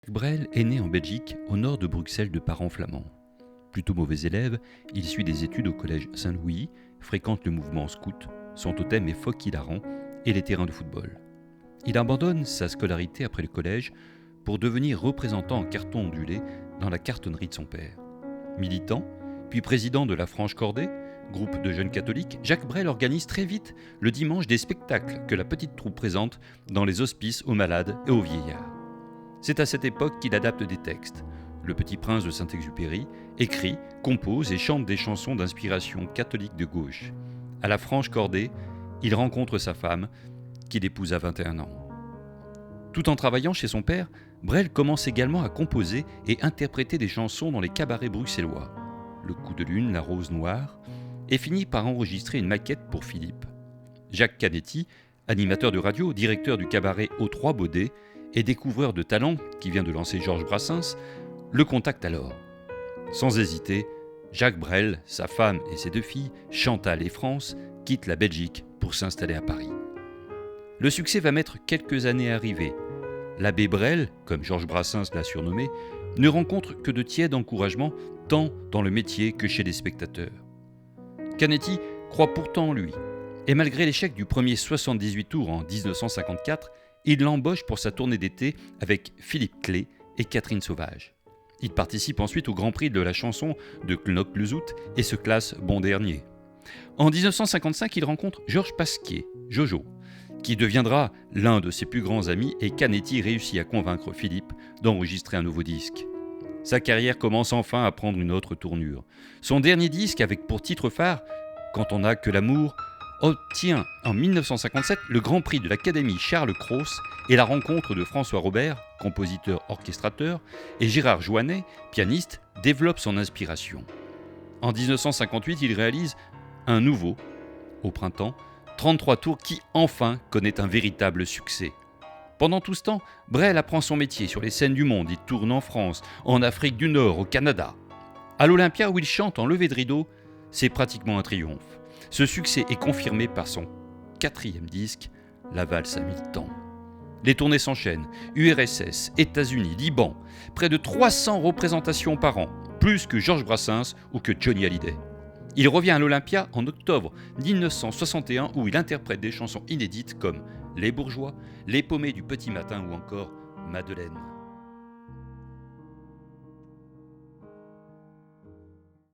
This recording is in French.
Brel est né en Belgique, au nord de Bruxelles de parents flamands. Plutôt mauvais élève, il suit des études au collège Saint-Louis, fréquente le mouvement scout, son totem est phoque hilarant et les terrains de football. Il abandonne sa scolarité après le collège pour devenir représentant en carton ondulé dans la cartonnerie de son père. Militant, puis président de la Franche Cordée, groupe de jeunes catholiques, Jacques Brel organise très vite le dimanche des spectacles que la petite troupe présente dans les hospices aux malades et aux vieillards. C'est à cette époque qu'il adapte des textes. Le Petit Prince de Saint-Exupéry écrit, compose et chante des chansons d'inspiration catholique de gauche. À la Franche Cordée, il rencontre sa femme, qu'il épouse à 21 ans. Tout en travaillant chez son père, Brel commence également à composer et interpréter des chansons dans les cabarets bruxellois. Le Coup de lune, La rose noire, et finit par enregistrer une maquette pour Philippe. Jacques Canetti, animateur de radio, directeur du cabaret Aux Trois Baudets et découvreur de talent qui vient de lancer Georges Brassens, le contacte alors. Sans hésiter, Jacques Brel, sa femme et ses deux filles, Chantal et France, quittent la Belgique pour s'installer à Paris. Le succès va mettre quelques années à arriver. L'abbé Brel, comme Georges Brassens l'a surnommé, ne rencontre que de tièdes encouragements tant dans le métier que chez les spectateurs. Canetti croit pourtant en lui, et malgré l'échec du premier 78 tours en 1954, il l'embauche pour sa tournée d'été avec Philippe Clé et Catherine Sauvage. Il participe ensuite au Grand Prix de la chanson de Knock-le-Zout et se classe bon dernier. En 1955, il rencontre Georges Pasquier, Jojo, qui deviendra l'un de ses plus grands amis et Canetti réussit à convaincre Philippe d'enregistrer un nouveau disque. Sa carrière commence enfin à prendre une autre tournure. Son dernier disque, avec pour titre phare « Quand on n'a que l'amour », obtient en 1957 le Grand Prix de l'Académie Charles Cros et la rencontre de François Robert, compositeur-orchestrateur, et Gérard Joannet, pianiste, développe son inspiration. En 1958, il réalise un nouveau, au printemps, 33 tours qui enfin connaît un véritable succès. Pendant tout ce temps, Brel apprend son métier sur les scènes du monde. Il tourne en France, en Afrique du Nord, au Canada. À l'Olympia où il chante en levée de rideau, c'est pratiquement un triomphe. Ce succès est confirmé par son 4e disque, La valse à 1000 temps. Les tournées s'enchaînent, URSS, États-Unis, Liban, près de 300 représentations par an, plus que Georges Brassens ou que Johnny Hallyday. Il revient à l'Olympia en octobre 1961 où il interprète des chansons inédites comme Les Bourgeois, Les Paumés du Petit Matin ou encore Madeleine.